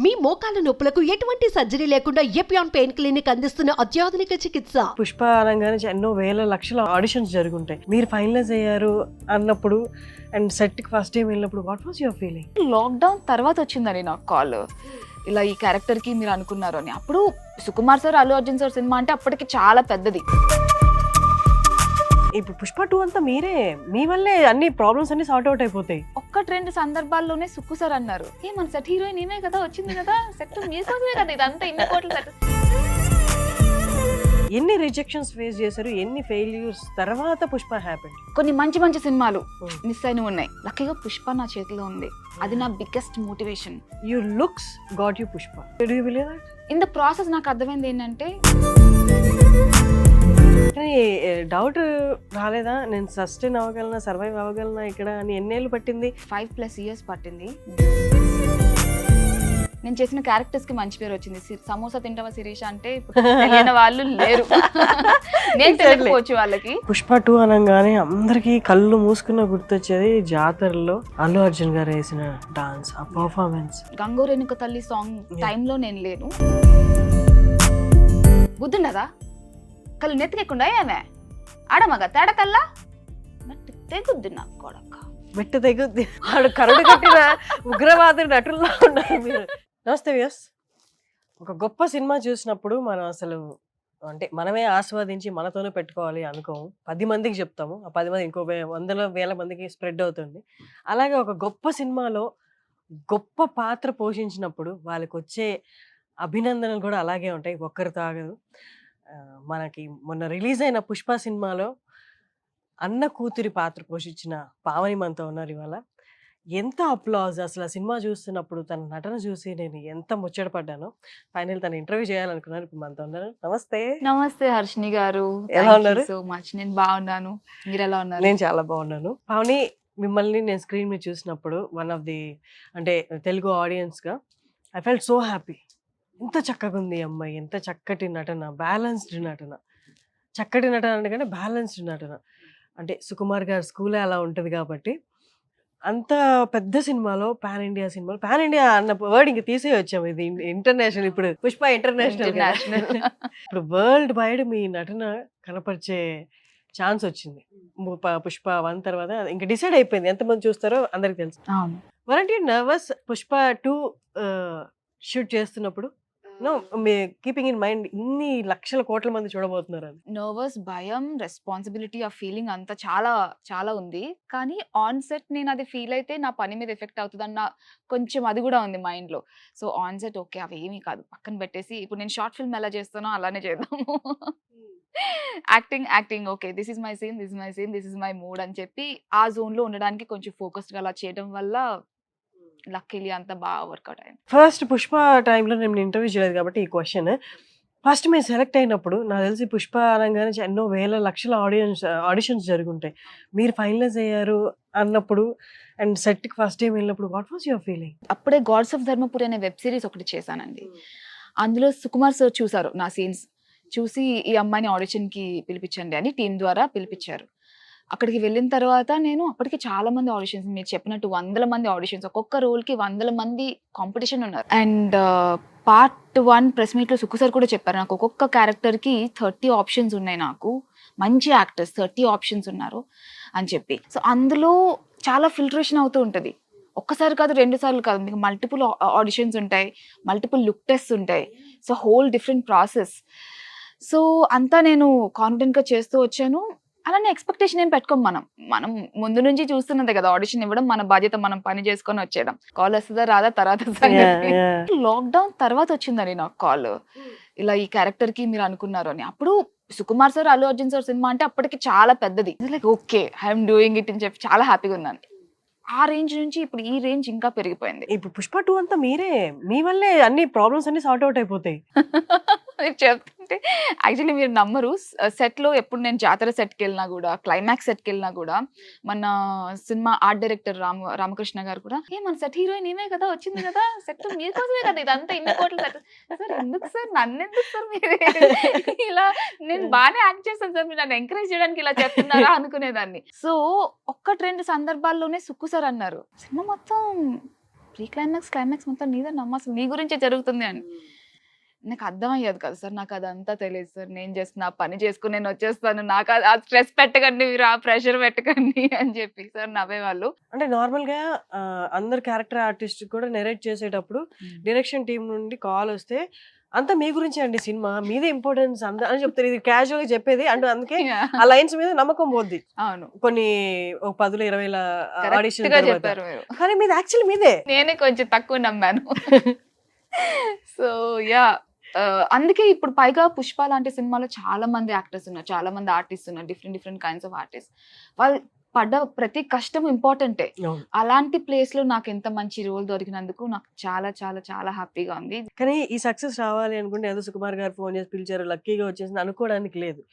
మీ మోకాల నొప్పులకు ఎటువంటి సర్జరీ లేకుండా ఎపియాన్ పెయిన్ క్లినిక్ అందిస్తున్న అత్యాధునిక చికిత్స. పుష్ప అనగానే ఎన్నో వేల లక్షల ఆడిషన్స్ జరుగుంటాయి. మీరు ఫైనలైజ్ అయ్యారు అన్నప్పుడు అండ్ సెట్ కి ఫస్ట్ టైం వెళ్ళినప్పుడు what was your feeling? Lockdown తర్వాత వచ్చిందని నాకు కాల్, ఇలా ఈ క్యారెక్టర్ కి మీరు అనుకున్నారు అని. అప్పుడు Sukumar sir, Allu Arjun sir cinema అంటే అప్పటికి చాలా పెద్దది. ఇప్పుడు పుష్ప 2 అంతా మీరే, మీ వల్లే అన్ని ప్రాబ్లమ్స్ అన్ని సార్ట్ అవుట్ అయిపోతాయి. ఒక్కటి రెండు సందర్భాల్లోనే సుక్కు సార్ అన్నారు, ఏ మన సెట్ హీరోయిన్ ఏమే కదా వచ్చింది కదా, సెట్ మీకోసమే కదా ఇదంతా, ఇన్ని కోట్ల సెట్. ఎన్ని రిజెక్షన్స్ ఫేస్ చేశారు, ఎన్ని ఫెయిల్యూర్స్ తర్వాత పుష్ప హ్యాపెండ్? కొన్ని మంచి మంచి సినిమాలు మిస్ అయిన ఉన్నాయి, లక్కీగా పుష్ప నా చేతిలో ఉంది. అది నా biggest motivation. You looks got you Pushpa. Do you believe that? In the process నాకు అర్థమైంది ఏంటంటే, కానీ డౌట్ రాలేదా, నేను సస్టైన్ అవ్వగలనా, సర్వైవ్ అవ్వగలనా ఇక్కడ అని? ఎన్నేళ్ళు పట్టింది? 5+ years పట్టింది. నేను చేసిన క్యారెక్టర్స్ కి మంచి పేరు వచ్చింది. సమోసా తింటావా శిరీష అంటే తెలియని వాళ్ళు లేరు, నేను తెలియకపోవచ్చు వాళ్ళకి. పుష్ప 2 అనగానే అందరికి కళ్ళు మూసుకున్న గుర్తొచ్చేది జాతరలో అల్లు అర్జున్ గారు వేసిన డాన్స్, ఆ పర్ఫార్మెన్స్. గంగోరేణుక తల్లి సాంగ్ టైంలో నేను లేను. గుర్తుండదా? కళ్ళు నెత్తికెక్కుండా ఏమే ఆడమగ తేడకల్లా నట్టు తెగుద్ది నాకు కొడక. మెట్టు తెగుద్ది, వాడు కరుడు కట్టిన ఉగ్రవాదుడు నటుల్లో ఉన్నారు మీరు. నమస్తే వ్యాస్. ఒక గొప్ప సినిమా చూసినప్పుడు మనం అసలు అంటే మనమే ఆస్వాదించి మనతోనే పెట్టుకోవాలి అనుకోము, 10 మందికి చెప్తాము, ఆ 10 మంది ఇంకో వందల వేల మందికి స్ప్రెడ్ అవుతుంది. అలాగే ఒక గొప్ప సినిమాలో గొప్ప పాత్ర పోషించినప్పుడు వాళ్ళకి వచ్చే అభినందనలు కూడా అలాగే ఉంటాయి, ఒక్కరితో ఆగదు. మనకి మొన్న రిలీజ్ అయిన పుష్ప సినిమాలో అన్న కూతురి పాత్ర పోషించిన పావని మనతో ఉన్నారు ఇవాళ. ఎంత అప్లాజ్ అసలు ఆ సినిమా చూస్తున్నప్పుడు, తన నటన చూసి నేను ఎంత ముచ్చటపడ్డానో. ఫైనల్ తను ఇంటర్వ్యూ చేయాలనుకున్నాను, ఇప్పుడు మనతో ఉన్నారు. నమస్తే. నమస్తే హర్షిని గారు, ఎలా ఉన్నారు? So much. నేను బాగున్నాను, మీరు ఎలా ఉన్నారు? నేను చాలా బాగున్నాను. పావని, మిమ్మల్ని నేను స్క్రీన్ మీద చూసినప్పుడు వన్ ఆఫ్ ది అంటే తెలుగు ఆడియన్స్గా ఐ ఫెల్ట్ సో హ్యాపీ. ఎంత చక్కగా ఉంది ఈ అమ్మాయి, ఎంత చక్కటి నటన, బ్యాలెన్స్డ్ నటన. చక్కటి నటన అంటే కానీ బ్యాలెన్స్డ్ నటన. అంటే సుకుమార్ గారి స్కూలే అలా ఉంటుంది కాబట్టి అంత పెద్ద సినిమాలో, పాన్ ఇండియా సినిమాలో, పాన్ ఇండియా అన్న వర్డ్ ఇంక తీసే వచ్చాము, ఇది ఇంటర్నేషనల్. ఇప్పుడు పుష్ప ఇంటర్నేషనల్. ఇప్పుడు వరల్డ్ వైడ్ మీ నటన కనపరిచే ఛాన్స్ వచ్చింది. పుష్ప 1 తర్వాత ఇంకా డిసైడ్ అయిపోయింది ఎంతమంది చూస్తారో అందరికి తెలుసు. Weren't you nervous Pushpa 2 shoot చేస్తున్నప్పుడు? నో, కీపింగ్ ఇన్ మైండ్ ఇన్ని లక్షల కోట్ల మంది చూడబోతున్నారు అని. నర్వస్, భయం, రెస్పాన్సిబిలిటీ, ఆ ఫీలింగ్ అంతా చాలా చాలా ఉంది. కానీ ఆన్ సెట్ నేను అది ఫీల్ అయితే నా పని మీద ఎఫెక్ట్ అవుతుందన్న కొంచెం అది కూడా ఉంది మైండ్ లో. సో ఆన్ సెట్ ఓకే, అవి ఏమీ కాదు, పక్కన పెట్టేసి ఇప్పుడు నేను షార్ట్ ఫిల్మ్ ఎలా చేస్తానో అలానే చేద్దాము. Acting okay, this is my scene, this is my scene, this is my mood అని చెప్పి ఆ జోన్ లో ఉండడానికి కొంచెం ఫోకస్డ్ గా అలా చేయడం వల్ల లక్కీలీ అంతా బాగా వర్కౌట్ అయింది. ఫస్ట్ పుష్ప టైంలో నేను ఇంటర్వ్యూ చేయలేదు కాబట్టి ఈ క్వశ్చన్. ఫస్ట్ మీరు సెలెక్ట్ అయినప్పుడు నాకు తెలిసి పుష్ప అనగానే ఎన్నో వేల లక్షల ఆడిషన్స్ జరుగుంటాయి. మీరు ఫైనలైజ్ అయ్యారు అన్నప్పుడు అండ్ సెట్ కి ఫస్ట్ టైం వెళ్ళినప్పుడు వాట్ వాస్ యువర్ ఫీలింగ్? అప్పుడే గాడ్స్ ఆఫ్ ధర్మపురి అనే వెబ్ సిరీస్ ఒకటి చేశానండి. అందులో సుకుమార్ సార్ చూసారు నా సీన్స్, చూసి ఈ అమ్మాయిని ఆడిషన్ కి పిలిపించండి అని టీం ద్వారా పిలిపించారు. అక్కడికి వెళ్ళిన తర్వాత నేను అప్పటికి చాలా మంది ఆడిషన్స్, మీరు చెప్పినట్టు 100 మంది ఆడిషన్స్, ఒక్కొక్క రోల్ కి 100 మంది కాంపిటీషన్ ఉన్నారు. అండ్ పార్ట్ 1 ప్రెస్ మీట్ లో సుక్కు సార్ కూడా చెప్పారు, నాకు ఒక్కొక్క క్యారెక్టర్ కి 30 ఆప్షన్స్ ఉన్నాయి, నాకు మంచి యాక్టర్స్ 30 ఆప్షన్స్ ఉన్నారు అని చెప్పి. సో అందులో చాలా ఫిల్టరేషన్ అవుతూ ఉంటుంది. ఒక్కసారి కాదు, 2 సార్లు కాదు, మీకు మల్టిపుల్ ఆడిషన్స్ ఉంటాయి, మల్టిపుల్ లుక్ టెస్ట్ ఉంటాయి. So whole different process. So అంతా నేను కాన్ఫిడెంట్ గా చేస్తూ వచ్చాను. అలానే ఎక్స్పెక్టేషన్ ఏం పెట్టుకోం, మనం ముందు నుంచి చూస్తున్నదే కదా, ఆడిషన్ ఇవ్వడం మన బాధ్యత, మనం పని చేసుకొని వచ్చేయడం. కాల్ వస్తుందా రాదా తర్వాత సంగతి. లాక్డౌన్ తర్వాత వచ్చిందని నాకు కాల్, ఇలా ఈ క్యారెక్టర్ కి మీరు అనుకున్నారు అని. అప్పుడు Sukumar sir, Allu Arjun sir cinema అంటే అప్పటికి చాలా పెద్దది. Like okay, I'm doing it అని చెప్పి చాలా హ్యాపీగా ఉన్నాను. ఆ రేంజ్ నుంచి ఇప్పుడు ఈ రేంజ్ ఇంకా పెరిగిపోయింది. ఇప్పుడు పుష్ప 2 అంతా మీరే, మీ వల్లే అన్ని ప్రాబ్లమ్స్ అన్ని సార్ట్ అవుట్ అయిపోతాయి. మీరు చెప్తుంటే యాక్చువల్లీ మీరు నమ్మరు, సెట్ లో ఎప్పుడు నేను జాతర సెట్ కి వెళ్ళినా కూడా, క్లైమాక్స్ సెట్ కి వెళ్ళినా కూడా, మన సినిమా ఆర్ట్ డైరెక్టర్ రామకృష్ణ గారు కూడా, ఏ మన సెట్ హీరోయిన్ ఏమే కదా వచ్చింది కదా, సెట్ మీకోసమే కదా ఇదంతా, ఇన్ని కోట్ల సెట్. సార్ ఎందుకు సార్, నన్ను ఎందుకు సార్ మీరు ఇలా, నేను బాగానే యాక్ట్ చేస్తాను సార్, మీరు నన్ను ఎంకరేజ్ చేయడానికి ఇలా చెప్తున్నారా అనుకునేదాన్ని. సో ఒక్కటి రెండు సందర్భాల్లోనే సుక్కు సార్ అన్నారు, సినిమా మొత్తం ప్రీ క్లైమాక్స్ క్లైమాక్స్ మొత్తం నీదన్నమ్మ, అసలు నీ గురించే జరుగుతుంది అని. నాకు అర్థం అయ్యేది కదా సార్, నాకు అదంతా తెలియదు సార్, నేను జస్ట్ నా పని చేసుకుని నేను వచ్చేస్తాను, నాకు ఆ స్ట్రెస్ పెట్టకండి మీరు, ఆ ప్రెషర్ పెట్టకండి అని చెప్పి సార్ నవ్వేవాళ్ళు. అంటే నార్మల్ గా అందరు క్యారెక్టర్ ఆర్టిస్ట్ కూడా నెరేట్ చేసేటప్పుడు డైరెక్షన్ టీం నుండి కాల్ వస్తే అంతా మీ గురించే అండి సినిమా, మీదే ఇంపార్టెన్స్ అంత అని చెప్తారు. ఇది క్యాజువల్ గా చెప్పేది అంటే అందుకే ఆ లైన్స్ మీద నమ్మకం పోద్ది. అవును, కొన్ని 10-20 ఆడిషన్ కరెక్ట్గా చెప్పారు మీరు. కానీ మీది యాక్చువల్లీ మీదే. నేనే కొంచెం తక్కువ నమ్మాను. సో యా, అందుకే ఇప్పుడు పైగా పుష్ప లాంటి సినిమాలో చాలా మంది యాక్టర్స్ ఉన్నారు, చాలా మంది ఆర్టిస్ట్ ఉన్నారు, డిఫరెంట్ కైండ్స్ ఆఫ్ ఆర్టిస్ట్. వాళ్ళు పడ్డ ప్రతి కష్టం ఇంపార్టెంటే. అవును. అలాంటి ప్లేస్ లో నాకు ఎంత మంచి రోల్ దొరికినందుకు నాకు చాలా చాలా చాలా హ్యాపీగా ఉంది. కానీ ఈ సక్సెస్ రావాలి అనుకుంటే ఏదో సుకుమార్ గారు ఫోన్ చేసి పిలిచారు, లక్కీగా వచ్చేసింది అనుకోవడానికి లేదు.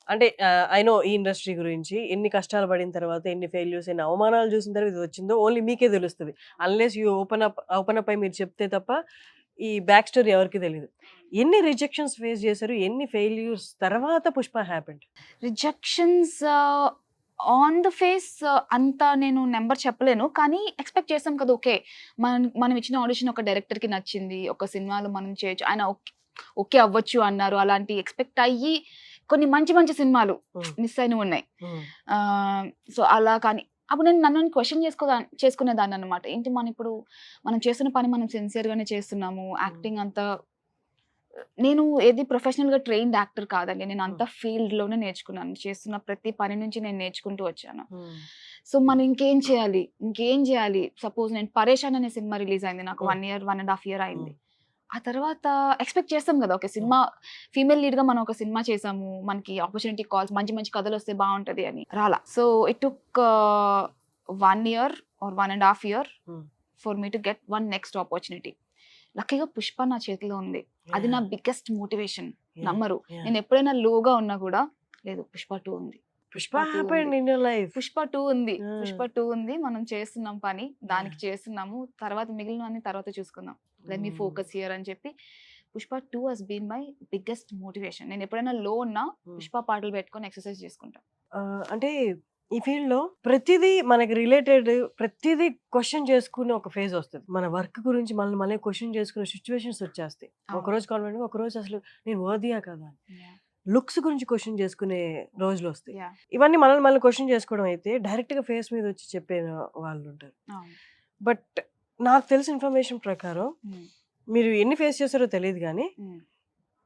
అంటే ఐ నో ఈ ఇండస్ట్రీ గురించి ఎన్ని కష్టాలు పడిన తర్వాత, ఎన్ని ఫెయిల్యూర్స్, ఎన్ని అవమానాలు చూసిన తర్వాత ఇది వచ్చిందో ఓన్లీ మీకే తెలుస్తుంది. అన్లెస్ యూ ఓపెన్ అప్ అయి మీరు చెప్తే తప్ప ఈ బ్యాక్ స్టోరీ ఎవరికి తెలియదు. ఎన్ని రిజెక్షన్స్ ఫేస్ చేశారు, ఎన్ని ఫెయిల్యూర్స్ తర్వాత Pushpa happened? Rejections on the face అంత నేను నెంబర్ చెప్పలేను, కానీ ఎక్స్పెక్ట్ చేస్తాం కదా, ఓకే మనం ఇచ్చిన ఆడిషన్ ఒక డైరెక్టర్ కి నచ్చింది, ఒక సినిమాలో మనం చేయొచ్చు, ఆయన ఓకే అవ్వచ్చు అన్నారు. అలాంటి ఎక్స్పెక్ట్ అయ్యి కొన్ని మంచి మంచి సినిమాలు మిస్ అయినవి ఉన్నాయి. సో అలా కానీ అప్పుడు నేను నన్ను క్వశ్చన్ చేసుకునేదాన్ని అనమాట. ఏంటి మనం చేస్తున్న పని మనం సిన్సియర్ గానే చేస్తున్నాము, యాక్టింగ్ అంతా నేను ఏది ప్రొఫెషనల్ గా ట్రైన్డ్ యాక్టర్ కాదండి, నేను అంతా ఫీల్డ్ లోనే నేర్చుకున్నాను, చేస్తున్న ప్రతి పని నుంచి నేను నేర్చుకుంటూ వచ్చాను. సో మనం ఇంకేం చేయాలి. సపోజ్ నేను పరేషాన్ అనే సినిమా రిలీజ్ అయింది, నాకు 1.5 year అయింది. ఆ తర్వాత ఎక్స్పెక్ట్ చేస్తాం కదా, ఒక సినిమా ఫీమేల్ లీడ్ గా మనం ఒక సినిమా చేసాము, మనకి ఆపర్చునిటీ కాల్స్, మంచి మంచి కథలు వస్తే బాగుంటది అని రాలా. So it took 1 year or 1.5 year for me to get one next opportunity. లక్కీగా పుష్ప నా చేతిలో ఉంది, అది నా బిగ్గెస్ట్ మోటివేషన్. నమ్మరు, నేను ఎప్పుడైనా లోగా ఉన్నా కూడా లేదు, పుష్ప 2 ఉంది, Pushpa happened in your life. Pushpa 2 ఉంది, పుష్ప 2 ఉంది, మనం చేస్తున్నాం పని, దానికి చేస్తున్నాము, తర్వాత మిగిలిన తర్వాత చూసుకుందాం, లెట్ మీ ఫోకస్ హియర్ అని చెప్పి Pushpa 2 has been my biggest motivation. నేను ఎప్పుడైనా లో ఉన్నా పుష్ప పాటలు పెట్టుకొని ఎక్సర్సైజ్ చేసుకుంటా. అంటే ఈ ఫీల్డ్ లో ప్రతిదీ మనకి రిలేటెడ్, ప్రతిదీ క్వశ్చన్ చేసుకునే ఒక ఫేజ్ వస్తుంది. మన వర్క్ గురించి మళ్ళీ క్వశ్చన్ చేసుకునే సిచ్యువేషన్స్ వచ్చేస్తాయి. ఒకరోజు కాన్ఫిడెంట్, ఒకరోజు అసలు నేను వర్దియా కదా, లుక్స్ గురించి క్వశ్చన్ చేసుకునే రోజులు వస్తాయి. ఇవన్నీ మళ్ళీ క్వశ్చన్ చేసుకోవడం అయితే డైరెక్ట్ గా ఫేస్ మీద వచ్చి చెప్పే వాళ్ళు ఉంటారు. బట్ నాకు తెలిసిన ఇన్ఫర్మేషన్ ప్రకారం మీరు ఎన్ని ఫేస్ చేస్తారో తెలియదు కానీ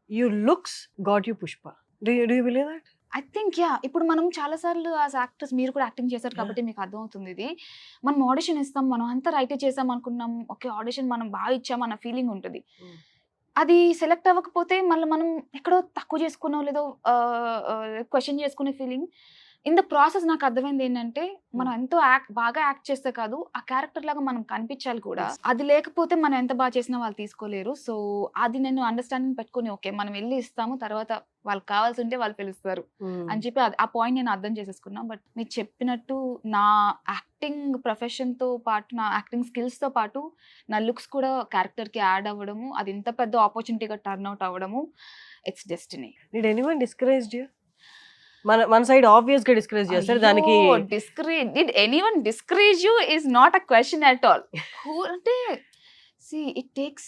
you looks got you Pushpa. Do you believe that? I think yeah. ఇప్పుడు మనం చాలా సార్లు యాజ్ యాక్టర్స్, మీరు కూడా యాక్టింగ్ చేశారు కాబట్టి మీకు అర్థమవుతుంది ఇది. మనం ఆడిషన్ ఇస్తాం, మనం అంతా రైటే చేసాం అనుకున్నాం, ఓకే ఆడిషన్ మనం బాగా ఇచ్చాం అన్న ఫీలింగ్ ఉంటుంది. అది సెలెక్ట్ అవ్వకపోతే మళ్ళీ మనం ఎక్కడో తక్కువ చేసుకున్నాం, లేదో క్వశ్చన్ చేసుకునే ఫీలింగ్. ఇన్ ద ప్రాసెస్ నాకు అర్థమైంది ఏంటంటే, మనం ఎంతో బాగా యాక్ట్ చేస్తే కాదు, ఆ క్యారెక్టర్ లాగా మనం కనిపించాలి కూడా. అది లేకపోతే మనం ఎంత బాగా చేసినా వాళ్ళు తీసుకోలేరు. సో అది నేను అండర్స్టాండింగ్ పెట్టుకుని, ఓకే మనం వెళ్ళి ఇస్తాము, తర్వాత వాళ్ళకి కావాల్సి ఉంటే వాళ్ళు పిలుస్తారు అని చెప్పి ఆ పాయింట్ నేను అర్థం చేసేసుకున్నా. బట్ మీరు చెప్పినట్టు నా యాక్టింగ్ ప్రొఫెషన్ తో పాటు, నా యాక్టింగ్ స్కిల్స్ తో పాటు నా లుక్స్ కూడా క్యారెక్టర్ కి యాడ్ అవ్వడము, అది ఇంత పెద్ద ఆపర్చునిటీగా టర్న్ అవుట్ అవ్వడము, it's destiny. Did anyone discouraged you? మన సైడ్ ఆబ్వియస్ గా డిస్కరేజ్ చేస్తారు. దానికి did anyone discourage you is not a question at all. అంటే see it takes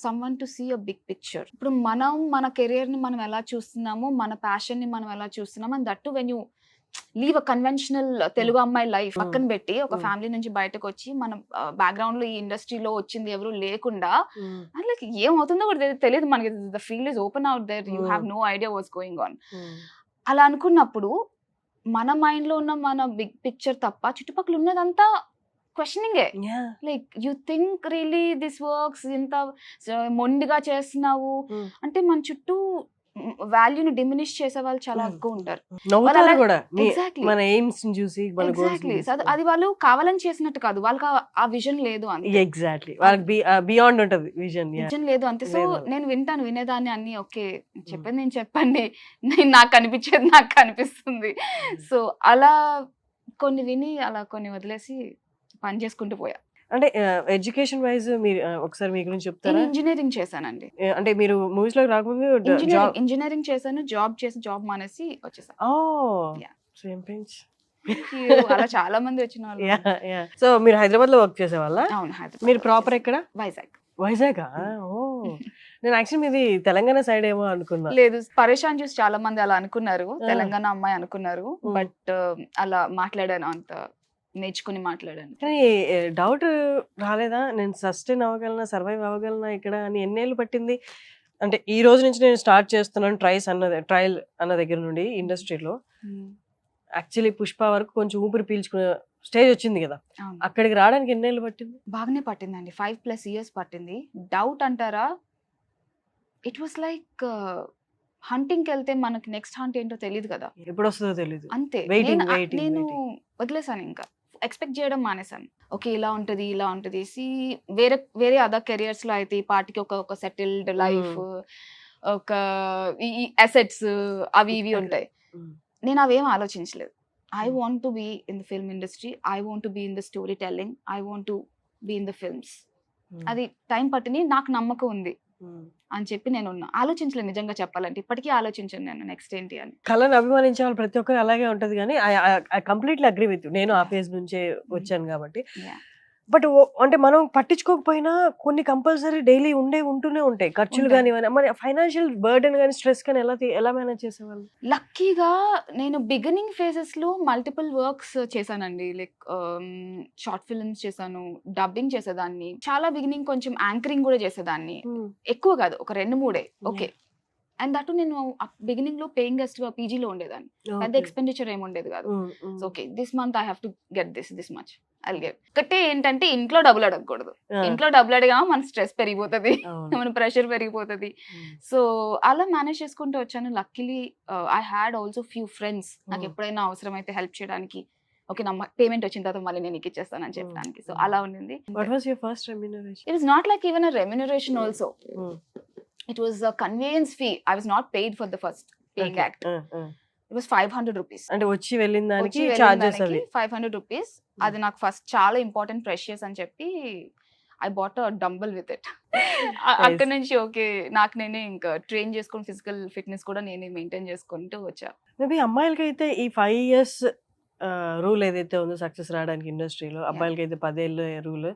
someone to see a big picture. ఇప్పుడు మనం మన కెరియర్ ని మనం ఎలా చూస్తున్నాము, మన ప్యాషన్ ని మనం ఎలా చూస్తున్నాము, and that to when you leave a conventional Telugu అమ్మాయి లైఫ్ పక్కన పెట్టి ఒక ఫ్యామిలీ నుంచి బయటకు వచ్చి మన బ్యాక్గ్రౌండ్ లో ఈ ఇండస్ట్రీలో వచ్చింది ఎవరు లేకుండా, లైక్ ఏమవుతుందో కూడా తెలియదు మనకి, the field is open out there, you have no idea what's going on. అలా అనుకున్నప్పుడు మన మైండ్ లో ఉన్న మన బిగ్ పిక్చర్ తప్ప చుట్టుపక్కల ఉన్నదంతా క్వశ్చనింగే. Like you think really this works, ఇంత మొండిగా చేస్తున్నావు అంటే మన చుట్టూ వాల్యూని డిమినిష్ చేసే వాళ్ళు చాలా ఎక్కువ ఉంటారు. అది వాళ్ళు కావాలని చేసినట్టు కాదు, వాళ్ళకి ఆ విజన్ లేదు అంతే. ఎగ్జాక్ట్లీ, వాళ్ళకి బియాండ్ ఉంటది విజన్ లేదు అంతే. సో నేను వినేదాన్ని అన్ని, ఓకే చెప్పండి నేను చెప్పండి, నాకు అనిపించేది నాకు కనిపిస్తుంది. సో అలా కొన్ని విని అలా కొన్ని వదిలేసి పని చేసుకుంటూ పోయా. అంటే ఎడ్యుకేషన్ వైజ్ మీరు ఒకసారి మీ గురించి చెప్తారా? ఇంజనీరింగ్ చేశానండి. అంటే మీరు మూవీస్ లోకి రాకముందు ఇంజనీరింగ్ చేశాను, జాబ్ మానేసి వచ్చేసాను. Same pinch. అలా చాలా మంది వచ్చిన వాళ్ళు ఉన్నారు. సో మీరు హైదరాబాద్ లో వర్క్ చేసేవాళ్ళ? అవును, హైదరాబాద్ మీరు ప్రాపర్ ఎక్కడ? వైజాగ్. వైజాగ్? ఓ, నేను యాక్చువల్లీ మీది తెలంగాణ సైడ్ ఏమో అనుకున్నా. లేదు, పరేషాన్ చూసి చాలా మంది అలా అనుకున్నారు, ఆ. తెలంగాణ అమ్మాయి అనుకున్నారు. ఉమ్. బట్ అలా మాట్లాడాను, అంత నేర్చుకుని మాట్లాడాను. కానీ డౌట్ రాలేదా, నేను సస్టైన్ అవ్వగలనా, సర్వైవ్ అవ్వగలనా ఇక్కడ అని? ఎన్నేళ్ళు పట్టింది అంటే ఈ రోజు నుంచి నేను స్టార్ట్ చేస్తున్నాను ట్రయల్ అన్న దగ్గర నుండి ఇండస్ట్రీలో యాక్చువల్లీ పుష్ప వరకు కొంచెం ఊపిరి పీల్చుకునే స్టేజ్ వచ్చింది కదా, అవును, అక్కడికి రావడానికి ఎన్నేళ్ళు పట్టింది? బాగానే పట్టిందండి, 5+ years పట్టింది. డౌట్ అంటారా, ఇట్ వాస్ లైక్ హంటింగ్కి వెళ్తే మనకి నెక్స్ట్ హంట్ ఏంటో తెలియదు కదా, ఎప్పుడు వస్తుందో తెలియదు. అంతే. Waiting, నేను waiting, నేను waiting. వదిలేసాను, ఇంకా ఎక్స్పెక్ట్ చేయడం మానేసాను. ఓకే, ఇలా ఉంటది ఇలా ఉంటది. వేరే వేరే అదర్ కెరియర్స్ లో అయితే ఈ పార్టీకి ఒక సెటిల్డ్ లైఫ్, ఒక ఈ అసెట్స్ అవి ఇవి ఉంటాయి. ఉమ్. నేను అవేం ఆలోచించలేదు. I want to be in the film industry, I want to be in the storytelling, I want to be in the films. అది టైం పట్టిని, నాకు నమ్మకం ఉంది అని చెప్పి నేను ఆలోచించలేదు. నిజంగా చెప్పాలంటే ఇప్పటికీ ఆలోచించాను నేను నెక్స్ట్ ఏంటి అని. కళను అభిమానించే వాళ్ళు ప్రతి ఒక్కరు అలాగే ఉంటది, కానీ I completely agree with you. నేను ఆ ఫేజ్ నుంచే వచ్చాను కాబట్టి. Yeah. బట్ అంటే మనం పట్టించుకోకపోయినా కొన్ని కంపల్సరీ డైలీ ఉంటూనే ఉంటాయి ఖర్చులు ఉంటాయి. కానీ, మరి ఫైనాన్షియల్ బర్డెన్ కానీ స్ట్రెస్ కానీ ఎలా మేనేజ్ చేసేవాళ్ళు? లక్కీగా నేను బిగినింగ్ ఫేజెస్ లో మల్టిపుల్ వర్క్స్ చేశానండి. లైక్ షార్ట్ ఫిల్మ్స్ చేశాను, డబ్బింగ్ చేసేదాన్ని, చాలా బిగినింగ్ కొంచెం యాంకరింగ్ కూడా చేసేదాన్ని. ఎక్కువ కాదు, ఒక 2-3 ఓకే. అండ్ దట్ నేను బిగినింగ్ లో పేయింగ్ గెస్ట్ గా పీజీలో ఉండేదాన్ని. పెద్ద ఎక్స్పెండిచర్ ఏమి ఉండేది కాదు. Okay, this month I have to get this much I get. ఒకటే ఏంటంటే ఇంట్లో డబ్బులు అడగకూడదు. ఇంట్లో డబ్బులు అడిగా మన స్ట్రెస్ పెరిగిపోతుంది, మన ప్రెషర్ పెరిగిపోతుంది. సో అలా మేనేజ్ చేసుకుంటూ వచ్చాను. Luckily I had also few friends, నాకు ఎప్పుడైనా అవసరం అయితే హెల్ప్ చేయడానికి, ఓకే నా పేమెంట్ వచ్చిన తర్వాత మళ్ళీ నేను నీకు ఇచ్చేస్తానని చెప్పడానికి. సో అలా ఉండింది. What was your first remuneration? It is not like even a remuneration also. It was a conveyance fee. I was not paid for the first paying act. It was 500 rupees. అంటే వచ్చి వెళ్ళిన దానికి వచ్చి వెళ్ళిన charges దానికి అవి 500 rupees. అది నాకు ఫస్ట్ చాలా ఇంపార్టెంట్ ప్రెషియస్ అని చెప్పి I bought a dumbbell with it. అక్కడ నుంచి ఓకే నాకు నేనే ఇంకా ట్రైన్ చేసుకొని ఫిజికల్ ఫిట్నెస్ కూడా నేనే మెయింటైన్ చేసుకుంటూ వచ్చా. మేబీ అమ్మాయిలకి అయితే ఈ 5 years రూల్ ఏదైతే ఉందో సక్సెస్ రావడానికి ఇండస్ట్రీలో, అబ్బాయిలకి అయితే 10 ఏళ్ళ రూల్.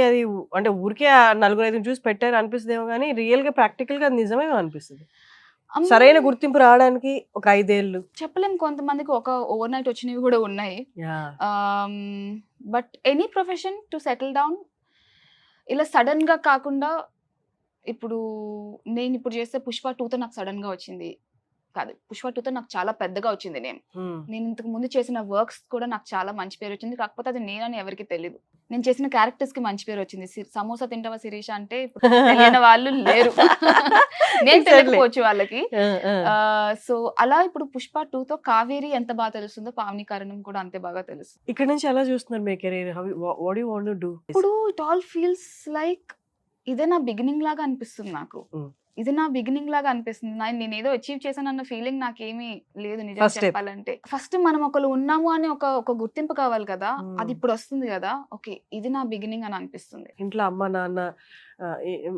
అది అంటే ఊరికే 4-5 చూసి పెట్టారు అనిపిస్తుంది ఏమో, కానీ రియల్ గా ప్రాక్టికల్ గా అది నిజమేమో అనిపిస్తుంది. సరైన గుర్తింపు రావడానికి ఒక 5 ఏళ్ళు చెప్పలేం. కొంతమందికి ఒక ఓవర్ నైట్ వచ్చినవి కూడా ఉన్నాయి. But any profession to settle down ఇలా సడన్ గా కాకుండా, ఇప్పుడు నేను ఇప్పుడు చేస్తే పుష్ప 2తో నాకు సడన్ గా వచ్చింది కాదు. పుష్ప 2తో నాకు చాలా పెద్దగా వచ్చింది. నేను ఇంతకు ముందు చేసిన వర్క్స్ కూడా నాకు చాలా మంచి పేరు వచ్చింది. కాకపోతే అది నేనని ఎవరికి తెలియదు. నేను చేసిన క్యారెక్టర్స్ కి మంచి పేరు వచ్చింది. సమోసా తింటావా శిరీష అంటే ఇప్పుడు తెలియని వాళ్ళు లేరు. నేను తెలియకపోవచ్చు వాళ్ళకి. సో అలా ఇప్పుడు పుష్ప 2తో కావేరి ఎంత బాగా తెలుస్తుందో పావని కారణం కూడా అంతే బాగా తెలుస్తుంది. ఇక్కడ నుంచి ఎలా చూస్తున్నారు మీ career? What you want to do? ఇప్పుడు ఇట్ ఆల్ ఫీల్స్ లైక్ ఇదే నా బిగినింగ్ లాగా అనిపిస్తుంది నాకు. ఇది నా బిగినింగ్ లాగా అనిపిస్తుంది. నేను ఏదో అచీవ్ చేశాను అన్న ఫీలింగ్ నాకేమీ లేదు నిజంగా చెప్పాలంటే. ఫస్ట్ మనం ఒకళ్ళు ఉన్నాము అని ఒక గుర్తింపు కావాలి కదా, అది ఇప్పుడు వస్తుంది కదా. ఓకే, ఇది నా బిగినింగ్ అని అనిపిస్తుంది. ఇంట్లో అమ్మ నాన్న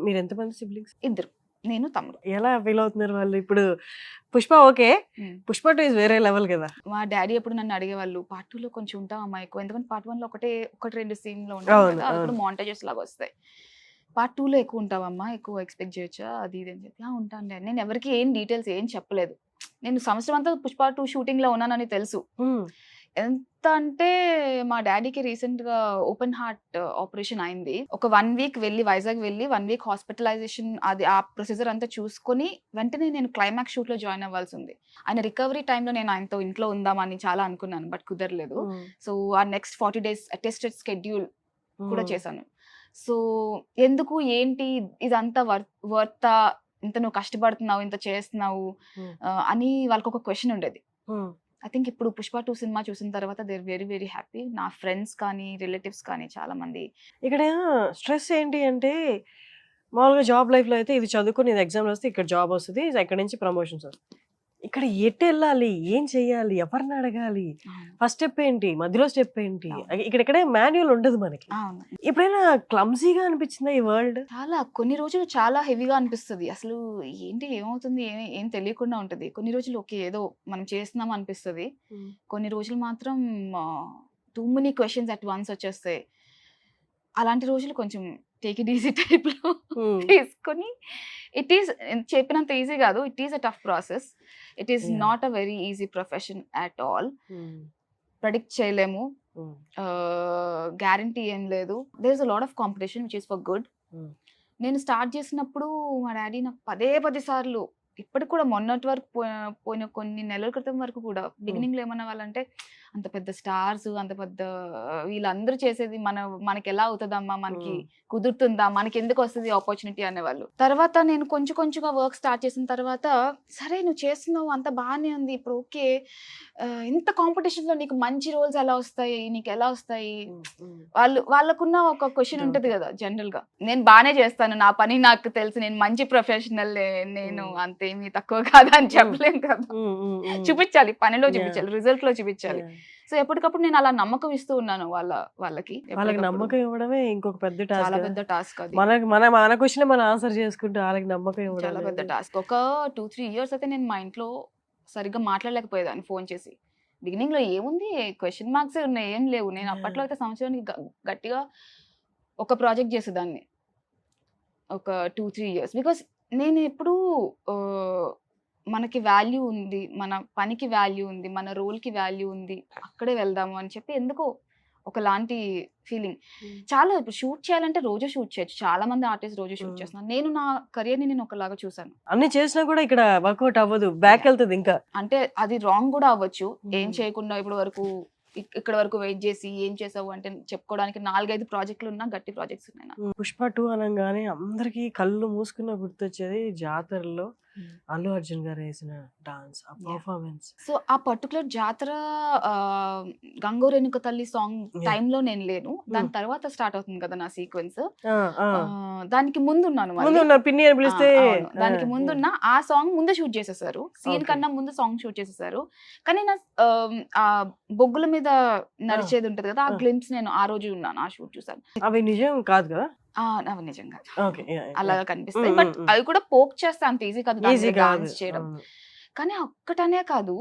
మీరు ఎంతమంది సిబ్లింగ్స్? 2, నేను తమ్ముడు. ఎలా ఫీల్ అవుతున్నారు వాళ్ళు ఇప్పుడు? పుష్ప ఓకే, పుష్ప 2 ఇస్ వేరే లెవెల్ కదా. మా డాడీ ఎప్పుడు నన్ను అడిగేవాళ్ళు, పార్ట్ 2లో కొంచెం ఉంటాం అమ్మా ఎక్కువ, ఎందుకంటే పార్ట్ 1లో 1-2 సీన్లో ఉంటాం కదా, అవి కూడా మాంటేజెస్ లాగా వస్తాయి. పార్ట్ 2లో ఎక్కువ ఉంటావమ్మా, ఎక్కువ ఎక్స్పెక్ట్ చేయొచ్చా అది ఇది అని చెప్పి. ఉంటాను. నేను ఎవరికి ఏం డీటెయిల్స్ ఏం చెప్పలేదు. నేను సంవత్సరం అంతా పుష్ప 2 షూటింగ్ లో ఉన్నానని తెలుసు. ఎంత అంటే మా డాడీకి రీసెంట్ గా ఓపెన్ హార్ట్ ఆపరేషన్ అయింది. ఒక 1 week వెళ్ళి వైజాగ్ వెళ్ళి 1 week హాస్పిటలైజేషన్ అది ఆ ప్రొసీజర్ అంతా చూసుకొని వెంటనే నేను క్లైమాక్స్ షూట్ లో జాయిన్ అవ్వాల్సి ఉంది. ఆయన రికవరీ టైంలో నేను ఆయనతో ఇంట్లో ఉందామని చాలా అనుకున్నాను, బట్ కుదరలేదు. సో ఆ నెక్స్ట్ 40 days అటెస్టెడ్ స్కెడ్యూల్ కూడా చేశాను. సో ఎందుకు ఏంటి ఇదంతా వర్తా, ఇంత నువ్వు కష్టపడుతున్నావు, ఇంత చేస్తున్నావు అని వాళ్ళకి ఒక క్వశ్చన్ ఉండేది. ఐ థింక్ ఇప్పుడు పుష్ప 2 సినిమా చూసిన తర్వాత they are very very happy. నా ఫ్రెండ్స్ కానీ రిలేటివ్స్ కానీ చాలా మంది. ఇక్కడ స్ట్రెస్ ఏంటి అంటే, మామూలుగా జాబ్ లైఫ్ లో అయితే ఇది చదువుకుని ఇది ఎగ్జామ్ వస్తే ఇక్కడ జాబ్ వస్తుంది, ఇక్కడ నుంచి ప్రమోషన్స్ వస్తాయి. ఇక్కడ ఎటు వెళ్ళాలి, ఏం చెయ్యాలి, ఎవరిని అడగాలి, ఫస్ట్ స్టెప్ ఏంటి, మధ్యలో స్టెప్ ఏంటి, అవును. ఇక్కడే మాన్యువల్ ఉండదు మనకి. అవును. ఎప్పుడైనా క్లమ్జీగా అనిపించిందా ఈ వరల్డ్? చాలా కొన్ని రోజులు చాలా హెవీగా అనిపిస్తది. అసలు ఏంటి ఏమవుతుంది ఏం తెలియకుండా ఉంటది. కొన్ని రోజులు ఓకే ఏదో మనం చేస్తున్నాం అనిపిస్తది. కొన్ని రోజులు మాత్రం too many questions at once వచ్చేస్తాయి. అలాంటి రోజులు కొంచెం టేక్ ఇట్ ఈజీ టైప్‌లో తీసుకొని ఇట్ ఈస్ చెప్పినంత ఈజీ కాదు. It is a tough process. It is not a very easy profession at all. Predict చేయలేము. గ్యారంటీ ఏం లేదు. There is a lot of competition which is for good. నేను start చేసినప్పుడు మా డాడీ నాకు పదే సార్లు ఇప్పటికి కూడా మొన్నటి వరకు పోయిన కొన్ని నెలల క్రితం వరకు కూడా బిగినింగ్‌లో ఏమన్నా వాళ్ళంటే అంత పెద్ద స్టార్స్ అంత పెద్ద వీళ్ళందరూ చేసేది మనకి ఎలా అవుతుందమ్మా, మనకి కుదురుతుందా, మనకి ఎందుకు వస్తుంది ఆపర్చునిటీ అనేవాళ్ళు. తర్వాత నేను కొంచెంగా వర్క్ స్టార్ట్ చేసిన తర్వాత సరే నువ్వు చేస్తున్నావు అంత బాగానే ఉంది, ఇప్పుడు ఓకే ఇంత కాంపిటీషన్ లో నీకు మంచి రోల్స్ ఎలా వస్తాయి, నీకు ఎలా వస్తాయి, వాళ్ళకున్న ఒక క్వశ్చన్ ఉంటది కదా జనరల్ గా. నేను బాగానే చేస్తాను, నా పని నాకు తెలుసు, నేను మంచి ప్రొఫెషనల్, నేను అంతేమీ తక్కువ కాదు అని చెప్పలేం కదా. చూపించాలి, పనిలో చూపించాలి, రిజల్ట్ లో చూపించాలి. సో ఎప్పటికప్పుడు నేను అలా నమ్మకం ఇస్తూ ఉన్నాను వాళ్ళకి నమ్మకం ఇవ్వడమే ఇంకొక పెద్ద టాస్క్. చాలా పెద్ద టాస్క్ అది. మన క్వశ్చన్ మనం ఆన్సర్ చేసుకుంటూ వాళ్ళకి నమ్మకం ఇవ్వడం చాలా పెద్ద టాస్క్. ఒక 2-3 ఇయర్స్ అయితే నేను మా ఇంట్లో సరిగ్గా మాట్లాడలేకపోయేదాన్ని ఫోన్ చేసి. బిగినింగ్ లో ఏముంది క్వశ్చన్ మార్క్స్ ఉన్నాయి, ఏం లేవు. నేను అప్పట్లో అయితే సంవత్సరానికి గట్టిగా ఒక ప్రాజెక్ట్ చేసేదాన్ని ఒక 2-3 ఇయర్స్. బికాస్ నేను ఎప్పుడు మనకి వాల్యూ ఉంది, మన పనికి వాల్యూ ఉంది, మన రోల్కి వాల్యూ ఉంది, అక్కడే వెళ్దాము అని చెప్పి ఎందుకో ఒకలాంటి ఫీలింగ్. చాలా ఇప్పుడు షూట్ చేయాలంటే రోజు షూట్ చేయొచ్చు, చాలా మంది ఆర్టిస్ట్ రోజు షూట్ చేస్తున్నారు. నేను నా కెరియర్ ని నేను ఒకలాగా చూసాను. అన్ని చేసినా కూడా ఇక్కడ వర్కౌట్ అవ్వదు, బ్యాక్ వెళ్తుంది ఇంకా. అంటే అది రాంగ్ కూడా అవ్వచ్చు. ఏం చేయకుండా ఇప్పుడు వరకు ఇక్కడ వరకు వెయిట్ చేసి ఏం చేసావు అంటే చెప్పుకోవడానికి 4-5 ప్రాజెక్టులు ఉన్నా, గట్టి ప్రాజెక్ట్స్ ఉన్నాయి. పుష్ప 2 అనగానే అందరికి కళ్ళు మూసుకున్న గుర్తొచ్చేది జాతరలో అల్లు అర్జున్ గారు వేసిన డాన్స్, ఆ పర్ఫార్మెన్స్. సో ఆ పర్టికులర్ జాతర గంగోరేణుక తల్లి సాంగ్ టైంలో నేను లేను. దాని తర్వాత స్టార్ట్ అవుతుంది కదా నా సీక్వెన్స్. దానికి ముందున్నాను, దానికి ముందున్న ఆ సాంగ్ ముందే షూట్ చేసేసారు. సీన్ కన్నా ముందు సాంగ్ షూట్ చేసేసారు. కానీ నా ఆ బొగ్గుల మీద నడిచేది ఉంటది కదా, ఆ గ్లింప్స్ నేను ఆ రోజు ఉన్నాను, ఆ షూట్ చూసాను. అవి నిజం కాదు కదా? అవి నిజంగా అలాగా కనిపిస్తాయి. బట్ అవి కూడా పోక్ చేస్తే అంత ఈజీ కాదు డాన్స్ చేయడం. కానీ ఒక్కటనే కాదు,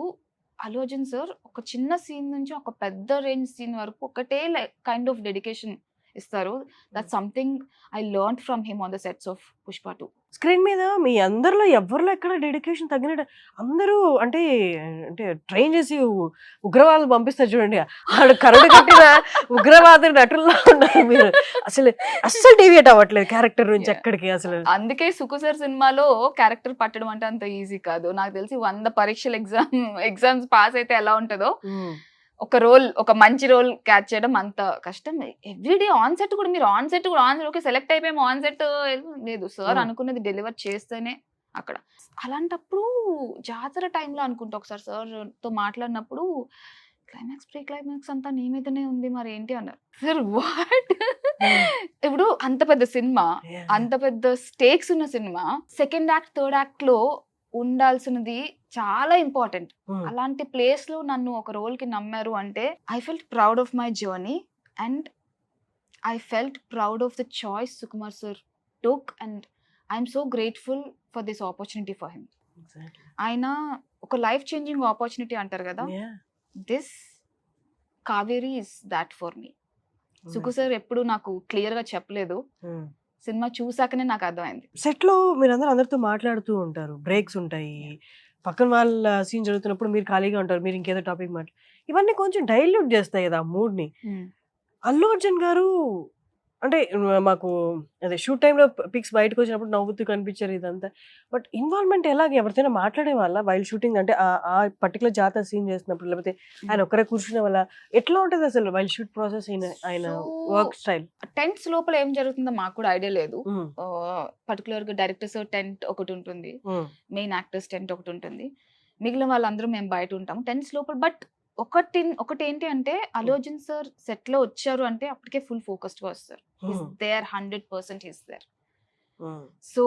అల్లు అర్జున్ సార్ ఒక చిన్న సీన్ నుంచి ఒక పెద్ద రేంజ్ సీన్ వరకు ఒకటే కైండ్ ఆఫ్ డెడికేషన్ ఇస్తారు. That something I learned from him on the sets of Pushpa 2. Screen మీద మీ అందరిలో ఎవరిలో ఎక్కడ డెడికేషన్ తగ్గినట్టు అందరూ అంటే ట్రైన్ చేసి ఉగ్రవాదులు పంపిస్తారు చూడండి, ఆడు కరడు కట్టిన ఉగ్రవాద నటుల్లో ఉన్నారు మీరు. అస్సలు డీవియేట్ అవ్వట్లేదు క్యారెక్టర్ నుంచి ఎక్కడికి అసలు. అందుకే సుకుసర్ సినిమాలో క్యారెక్టర్ పట్టడం అంటే అంత ఈజీ కాదు. నాకు తెలిసి 100 పరీక్షలు ఎగ్జామ్స్ పాస్ అయితే ఎలా ఉంటుందో ఒక మంచి రోల్ క్యాచ్ చేయడం అంత కష్టం. ఎవ్రీడే ఆన్ సెట్ కూడా మీరు ఓకే సెలెక్ట్ అయిపోయాము, ఆన్ సెట్ లేదు, సార్ అనుకున్నది డెలివర్ చేస్తేనే అక్కడ. అలాంటప్పుడు జాతర టైంలో అనుకుంటా ఒకసారి సార్ తో మాట్లాడినప్పుడు ప్రీ క్లైమాక్స్ అంతా నీ మీదనే ఉంది మరి ఏంటి అన్నారు. సార్ వాట్, ఇప్పుడు అంత పెద్ద సినిమా, అంత పెద్ద స్టేక్స్ ఉన్న cinema, second act third act లో ఉండాల్సినది చాలా ఇంపార్టెంట్. అలాంటి ప్లేస్ లో నన్ను ఒక రోల్ కి నమ్మారు అంటే I felt proud of my journey and I felt proud of the choice Sukumar sir took and I'm so grateful for this opportunity for him. ఆయన ఒక లైఫ్ చేంజింగ్ ఆపర్చునిటీ అంటారు కదా, దిస్ కావేరీ is that for me. Suku sir ఎప్పుడు నాకు clear గా చెప్పలేదు, cinema చూసాకనే నాకు అర్థమైంది. సెట్ లో మీరు అందరితో మాట్లాడుతూ ఉంటారు, బ్రేక్స్ ఉంటాయి, పక్కన వాళ్ళ సీన్ జరుగుతున్నప్పుడు మీరు ఖాళీగా ఉంటారు, మీరు ఇంకేదో టాపిక్ ఇవన్నీ కొంచెం డైల్యూట్ చేస్తాయి కదా మూడ్ ని. అల్లు అర్జున్ గారు అంటే మాకు అదే షూట్ టైంలో పిక్స్ బయటకు వచ్చినప్పుడు నవ్వుతూ కనిపించారు ఇదంతా, బట్ ఇన్వాల్వ్మెంట్ ఎలాగ ఎవరితైనా మాట్లాడే వాళ్ళ వైల్ షూటింగ్ అంటే ఆ పర్టికులర్ జాతర సీన్ చేసినప్పుడు, లేకపోతే ఆయన ఒక్కరే కూర్చునే వాళ్ళ ఎట్లా ఉంటుంది అసలు వైల్ షూట్ ప్రాసెస్, ఆయన వర్క్ స్టైల్? టెంట్స్ లోపల ఏం జరుగుతుందో మాకు కూడా ఐడియా లేదు. పర్టికులర్ గా డైరెక్టర్స్ టెంట్ ఒకటి ఉంటుంది, మెయిన్ యాక్టర్స్ టెంట్ ఒకటి ఉంటుంది, మిగిలిన వాళ్ళందరూ మేము బయట ఉంటాము టెంట్స్ లోపల. బట్ ఒకటి ఏంటి అంటే అల్లు అర్జున్ సార్ సెట్ లో వచ్చారు అంటే అప్పటికే ఫుల్ ఫోకస్డ్ గా వస్తారు. He's there 100% he's there. So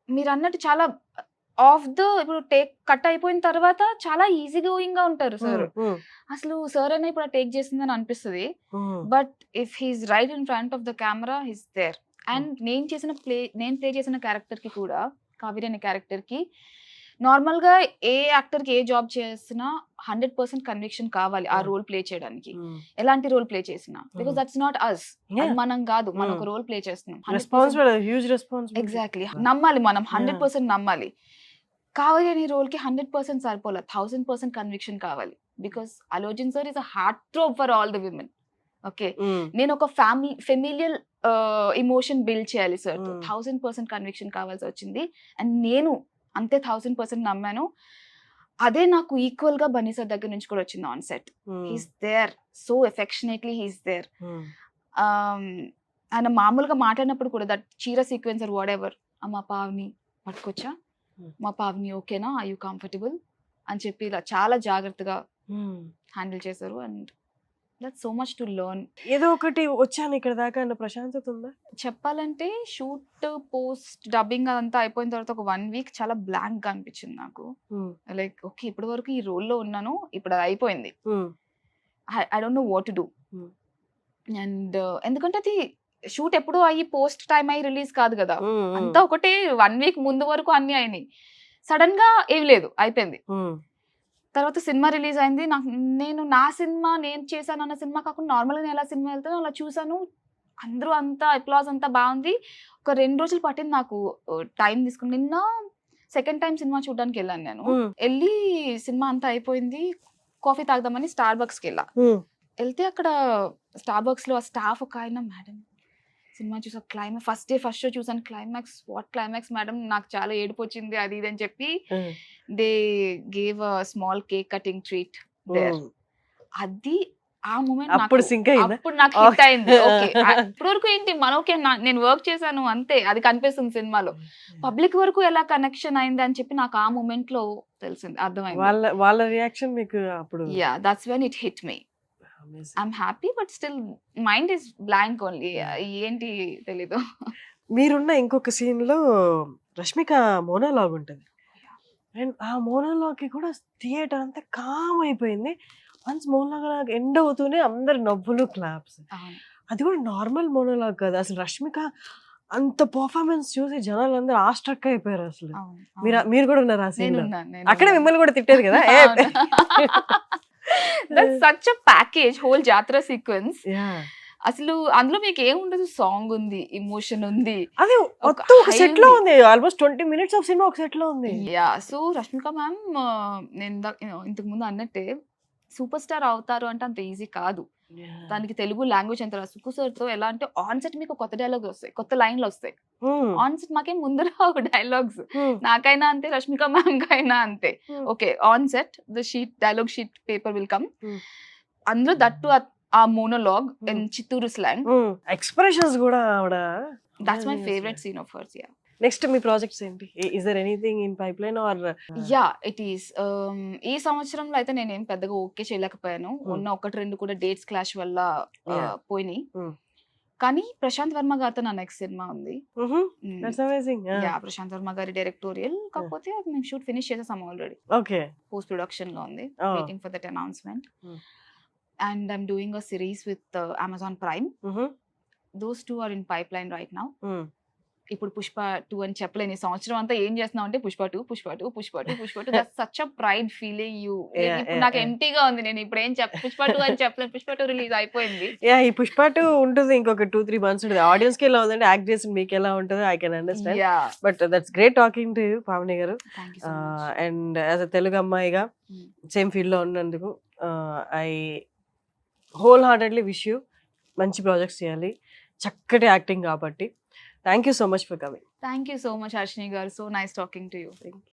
మీరు అన్నట్టు చాలా ఆఫ్ ద ఇప్పుడు టేక్ కట్ అయిపోయిన తర్వాత చాలా ఈజీ గోయింగ్ గా ఉంటారు సార్. అసలు సార్ అయినా ఇప్పుడు టేక్ చేసిందని అనిపిస్తుంది. But if he's right in front of the camera he's there. And నేను ప్లే చేసిన క్యారెక్టర్ కి కూడా, కావేరి అనే క్యారెక్టర్ కి నార్మల్ గా ఏ యాక్టర్ కి ఏ జాబ్ చేసినా 100% కన్విక్షన్ కావాలి ఆ రోల్ ప్లే చేయడానికి. ఎలాంటి రోల్ ప్లే చేసినా, బికాస్ దట్స్ నాట్ అస్. మనం కాదు, మనం ఒక రోల్ ప్లే చేస్తున్నాం. ఎగ్జాక్ట్లీ నమ్మాలి మనం, 100% నమ్మాలి. కావేరి అనే రోల్ కి 100% సరిపోలే, 1000% కన్విక్షన్ కావాలి. Because Allu Arjun sir is a heart throb for all the women. Okay, నేను ఒక ఫెమిలియల్ ఎమోషన్ బిల్డ్ చేయాలి సార్, 1000% కన్విక్షన్ కావాల్సి వచ్చింది. అండ్ నేను అంతే 1000% నమ్మాను. అదే నాకు ఈక్వల్ గా బన్నీ సార్ దగ్గర నుంచి కూడా వచ్చింది on set. He's there so affectionately, he's there. ఆయన మామూలుగా మాట్లాడినప్పుడు కూడా దట్ చీర సీక్వెన్స్ ఆర్ వాట్ ఎవర్, మా పావని పట్టుకొచ్చా, మా పావని ఓకేనా, ఐ యూ కంఫర్టబుల్ అని చెప్పి ఇలా చాలా జాగ్రత్తగా హ్యాండిల్ చేశారు. And that's so much to learn. ఏదో ఒకటి వచ్చాను ఇక్కడ దాకా అన్న ప్రశాంతత ఉందా? చెప్పాలంటే షూట్ పోస్ట్ డబ్బింగ్ అదంతా అయిపోయిన తర్వాత ఒక 1 వీక్ చాలా బ్లాంక్ గా అనిపించింది నాకు. లైక్ ఓకే, ఇప్పటి వరకు ఈ రోల్లో ఉన్నాను, ఇప్పుడు అది అయిపోయింది, I don't know what to do. And ఎందుకంటే అది షూట్ ఎప్పుడో అయ్యి పోస్ట్ టైం అయ్యి రిలీజ్ కాదు కదా, అంతా ఒకటే 1 వీక్ ముందు వరకు అన్ని అయినాయి. సడన్ గా ఏం లేదు, అయిపోయింది. తర్వాత సినిమా రిలీజ్ అయింది. నేను నా సినిమా నేను చేశాను అన్న సినిమా కాకుండా నార్మల్గా నేను ఎలా సినిమా వెళ్తాను అలా చూసాను. అందరూ అంతా అప్లాజ్ అంతా బాగుంది. ఒక 2 రోజులు పట్టింది నాకు టైం తీసుకుని. నిన్న సెకండ్ టైం సినిమా చూడడానికి వెళ్ళాను నేను. వెళ్ళి సినిమా అంతా అయిపోయింది, కాఫీ తాగుదామని స్టార్ బక్స్కి వెళ్ళా. వెళ్తే అక్కడ స్టార్ బక్స్ లో ఆ స్టాఫ్ ఒక ఆయన, మేడం సినిమా చూసా, క్లైమాక్స్ ఫస్ట్ షో చూసాను, క్లైమాక్స్ వాట్ క్లైమాక్స్ మేడం, నాకు చాలా ఏడుపు వచ్చింది అది ఇది అని చెప్పి they gave a small cake cutting treat there. అది ఆ మూమెంట్ అప్పుడు నాకు హిట్ అయింది. ఓకే, ఇప్పటి వరకు ఏంటి మనోకే నేను వర్క్ చేశాను అంతే, అది కనిపిస్తుంది సినిమాలో. పబ్లిక్ వరకు ఎలా కనెక్షన్ అయింది అని చెప్పి నాకు ఆ మూమెంట్ లో తెలిసింది, అర్థమైంది. వాళ్ళ రియాక్షన్ మీకు అప్పుడు? Yeah, that's when it hit me. I'm happy but still mind is blank only, ఏంటి తెలీదు. మీరున్న ఇంకొక సీన్ లో రష్మిక మోనోలాగ్ ఉంటుంది, అండ్ ఆ మోనోలాగ్ కి కూడా థియేటర్ అంతా కామ్ అయిపోయింది. వన్స్ మోనోలాగ్ ఎండ్ అవుతూనే అందరు నవ్వులు, క్లాప్స్. అది కూడా నార్మల్ మోనోలాగ్ కాదు అసలు. రష్మిక అంత పర్ఫార్మెన్స్ చూసి జనాలు అందరూ ఆస్ట్రక్ అయిపోయారు అసలు. మీరు కూడా ఉన్నారు ఆ సీన్ లో, అక్కడే మిమ్మల్ని కూడా తిట్టారు కదా. That's such a package, whole జాతర సీక్వెన్స్. అసలు అందులో మీకు ఏముండదు, సాంగ్ ఉంది, ఎమోషన్ ఉంది, అది మొత్తం ఒక సెట్ లో ఉంది. ఆల్మోస్ట్ 20 minutes ఆఫ్ సినిమా ఒక సెట్ లో ఉంది. యా, సో రష్మిక మ్యామ్ నేను ఇంతకు ముందు అన్నట్టే సూపర్ స్టార్ అవుతారు అంటే అంత ఈజీ కాదు. దానికి తెలుగు లాంగ్వేజ్ ఎంత సుక్కు సార్తో ఎలా అంటే ఆన్ సెట్ మీకు కొత్త డైలాగ్ వస్తాయి, కొత్త లైన్లు వస్తాయి. ఆన్ సెట్ మాకేం ముందు రావు డైలాగ్స్, నాకైనా అంతే, రష్మిక మ్యామ్ కైనా అంతే. Okay, on set the sheet dialogue sheet paper will come, అందులో దట్టు ఆ monologue in Chittoor slang, expressions కూడా ఆవిడ. That's my favourite scene of hers. Yeah. Next మీ ప్రాజెక్ట్స్ ఏంటి? Is there anything in pipeline or? Yeah, it is. ఈ సంవత్సరంలో అయితే నేను ఏం పెద్దగా ఓకే చేయలేకపోయాను. ఉన్న 1-2 కూడా డేట్స్ క్లాష్ వల్ల పోయినాయి. కానీ ప్రశాంత్ వర్మ గారితో నా నెక్స్ట్ సినిమా ఉంది. యా, ప్రశాంత్ వర్మ గారి డైరెక్టోరియల్. కాకపోతే మేము షూట్ ఫినిష్ చేసేసాము ఆల్రెడీ. ఓకే, పోస్ట్ ప్రొడక్షన్ లో ఉంది, waiting for that announcement. And I'm doing a series with Amazon Prime. Those 2 are in pipeline right now. ఇప్పుడు పుష్ప 2 అని చెప్పలేని సంవత్సరం అంతా ఏం చేస్తున్నాం అంటే Pushpa 2 that's such a pride feeling. ఇప్పుడు నాకు ఎంటీగా ఉంది, నేను ఇప్పుడు ఏం పుష్ప 2 అని చెప్పలేను. పుష్ప 2 రిలీజ్ అయిపోయింది. ఈ పుష్ప 2 ఉంటుంది, ఇంకొక 2-3 months ఉంటుంది. ఆడియన్స్ కి ఎలా ఉందంటే యాక్ట్ చేసి మీకు ఎలా ఉంటుందో I can understand. But that's great talking to you Pavani garu. And as a Telugu అమ్మాయిగా సేమ్ ఫీల్డ్ లో ఉన్నందుకు I whole heartedly wish you మంచి ప్రాజెక్ట్స్ చేయాలి, చక్కటి యాక్టింగ్ కాబట్టి. Thank you so much for coming. Thank you so much, Harshini garu. So nice talking to you. Thank you.